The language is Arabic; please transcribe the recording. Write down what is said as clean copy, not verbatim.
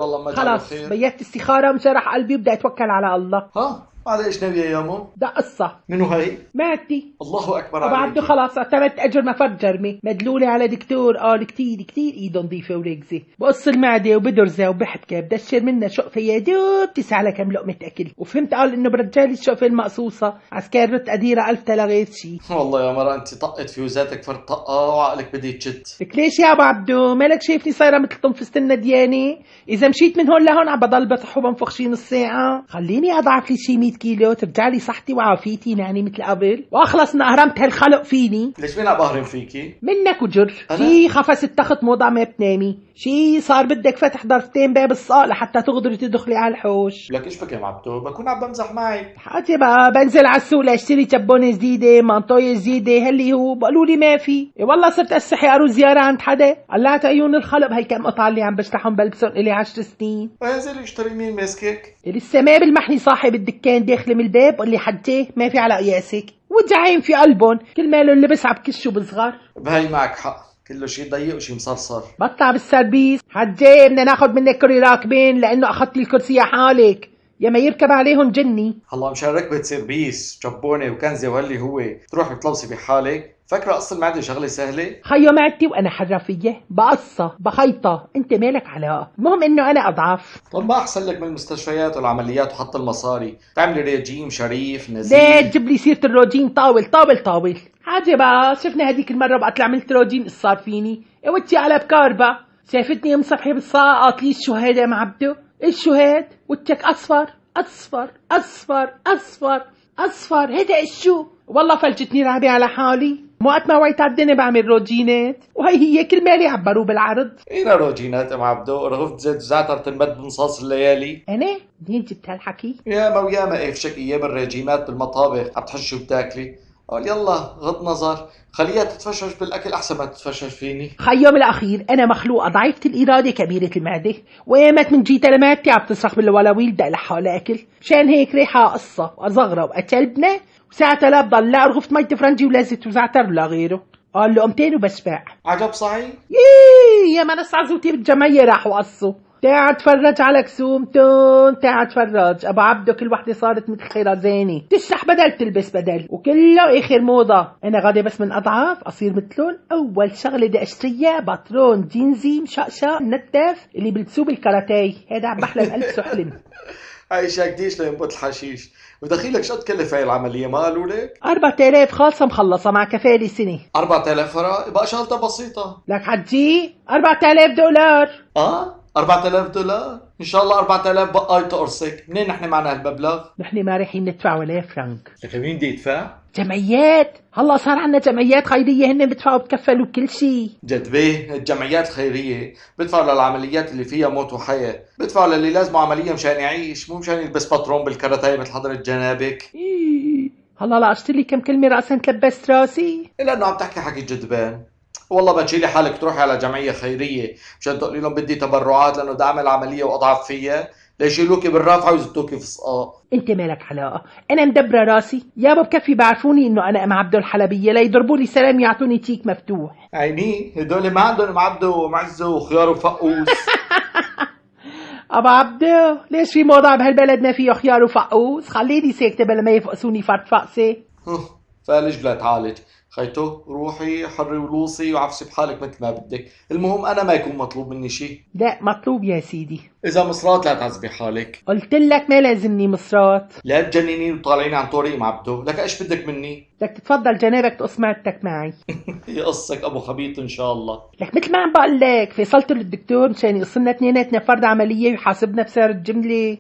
والله ما جاله خلاص خير. بيت استخارة وانشرح قلبي وبدي اتوكل على الله. ها على ايش ناوية يا مم؟ ده قصة منو هي؟ ماتي. الله اكبر ابو عبده عليك. خلاص اعتمدت اجر ما فرد جرمي، مدلولي على دكتور قال كتير كتير ايده نظيفه وركزه، بقص المعده وبدرزه وبحبكه بدشر منها شقفه يا دوب تسعى لكم لقمه اكل، وفهمت قال انه برجالي الشقفه المقصوصه عسكر رت قديره 1000 لغيت شي. والله يا مرة انت طقت فيوزاتك فرد طقة وعقلك بدي تشد. لك ليش يا ابو عبده مالك شايفني صايره مثل طنفس النديانه؟ اذا مشيت من هون لهون عم بضل بطح وبنفخ شي نص ساعه، خليني اضعف لي شي 100 كيلو ترجع لي صحتي وعافيتي يعني مثل قبل، واخلص من اهرمت هالخلق فيني. ليش مين عم بهرم فيكي؟ منك وجر، أنا؟ شي خفس التخت موضع ما بتنامي، شي صار بدك فتح ضرفتين باب الصاق لحتى تقدري تدخلي على الحوش. لك ايش بك يا عبدو؟ بكون عم بمزح معك. حاجة بقى بنزل على السوق لاشتري تبونة جديدة منطوية جديدة هاللي هو بقولوا لي ما في، إيه والله صرت استحي اروح زيارة عند حدا، قلعت عيون الخلق بهالكم قطعة اللي عم بشتحهم بلبسهم الي 10 سنين. انزل اشتري مين ماسكك؟ لسه ما بلمحني صاحب الدكان داخل من الباب قال لي حجاه ما في على قياسك، وجعين في قلبهم كل ماله اللي بس بكشه بصغر. بهي معك حق، كله شي ضيق وشي مصرصر. بطلع بالسربيس حجاه بدنا ناخد منك كري راكبين لانه اخذت لي الكرسي حالك، يا ما يركب عليهم جني. هلا مشان ركبة سيربيس جبونة وكنزة وهاللي هو تروح بتلوصي بحالك؟ فكرة قص المعدة شغلة سهلة؟ خيو معدتي وانا حرفيه بقصه بخيطه، انت مالك علاقه، المهم انه انا اضعف. طب ما احسن لك من المستشفيات والعمليات وحط المصاري، تعملي ريجيم شريف ليه نزيه. تجيب لي سيره الروجين؟ طاول طاول طاول حاجه بقى، شفنا هذيك المره بقى عملت روجين ايش صار فيني؟ قوتي على بكاربا شافتني ام صبحي بالصاقه قالت لي شو هذا يا معبده؟ ايش شو هاد؟ وجهك اصفر اصفر اصفر اصفر اصفر، هيدا ايش شو؟ والله فلجتني رعبي على حالي، مو وقت ما وعيت على الدنيا بعمل روجينات، وهي هي كل مالي عبروه بالعرض. ايه روجينات ام عبدو؟ رغفت زيت وزعتر تنمد بنصاص الليالي. انا منين جبت هالحكي؟ ياما وياما قفشك ايام الريجيمات بالمطابخ عم تحشي وبتاكلي. قال يلا غض نظر، خليها تتفشش بالاكل احسن ما تتفشش فيني. خيوم الاخير انا مخلوقه ضعيفه الاراده كبيره المعده، وايامت من جيت لماتي عم تصرخ بالولاويل بدق لحالها اكل، مشان هيك ريحه قصه وازغره وقتلبنا، وساعتها لا بضل رغفت ميت فرنجي ولازت وزعتر ولا غيره، قال له قمتين وبشبع. عجب صحيح؟ يا ما نص عزوتي بالجمعيه راحوا قصوا، تعال تفرج على كسومتون، تعال تفرج ابو عبده كل وحده صارت مثل خرزانه تشرح بدل تلبس بدل، وكله اخر موضه. انا غادي بس من اضعاف اصير مثلهم، اول شغله بدي اشتريها باترون جينزي مشقشق منتف اللي بلبسوه بالكاراتيه، هذا عم بحلم البسه حلم. عايشة قديش لينبت الحشيش؟ ودخيلك شو تكلف هاي العملية ما قالوا لك؟ 4000 خالصة مخلصة مع كفالة سنة. 4000 فرق؟ يبقى شغلتها بسيطة. لك حجي 4000 دولار. 4000 دولار؟ ان شاء الله 4000 بقاي تقرصك، منين نحن معنا هالمبلغ؟ نحن ما رايحين ندفع ولا فرنك. لك مين بده يدفع؟ جمعيات، هلا صار عنا جمعيات خيرية هن بدفعوا بتكفلوا كل شيء. جد بيه الجمعيات الخيرية بدفعوا للعمليات اللي فيها موت وحياة، بدفعوا للي لازمه عملية مشان يعيش، مو مشان يلبس باترون بالكاراتيه مثل حضرة جنابك. هلا لا اشتري كم كلمة رأسا تلبست راسي. إلا إنه عم تحكي حكي جدبان. والله بتشيلي حالك تروحي على جمعية خيرية مشان تقولي لهم بدي تبرعات لأنه بدي أعمل عملية وأضعف فيها، ليشيلوكي بالرافعة ويزتوكي في سقاط. انت مالك علاقة، انا مدبرة راسي يابا، بكفي بعرفوني انه انا ام عبده الحلبية ليضربوا لي سلام يعطوني تيك مفتوح. عيني هدول ما عندهم ام عبده ومعزه وخيار وفقوس. ابو عبده ليش في موضع بهالبلد ما فيه خيار وفقوس؟ خليني ساكتة بلا ما يفقسوني فرفقسة. فالج بلا تعالج خيتو، روحي حري ولوصي وعفسي بحالك مثل ما بدك، المهم انا ما يكون مطلوب مني شيء. لا مطلوب يا سيدي. اذا مصرات لا تعذبي حالك. قلت لك ما لازمني مصرات. لا تجنني وطالعين عن طريق معبده، لك ايش بدك مني؟ بدك تتفضل جنابك تقص معدتك معي. هي قصك ابو خبيط ان شاء الله. لك مثل ما عم بقول لك فصلت للدكتور مشان يقص لنا اثنيناتنا فرد عمليه ويحاسبنا بسعر الجمله.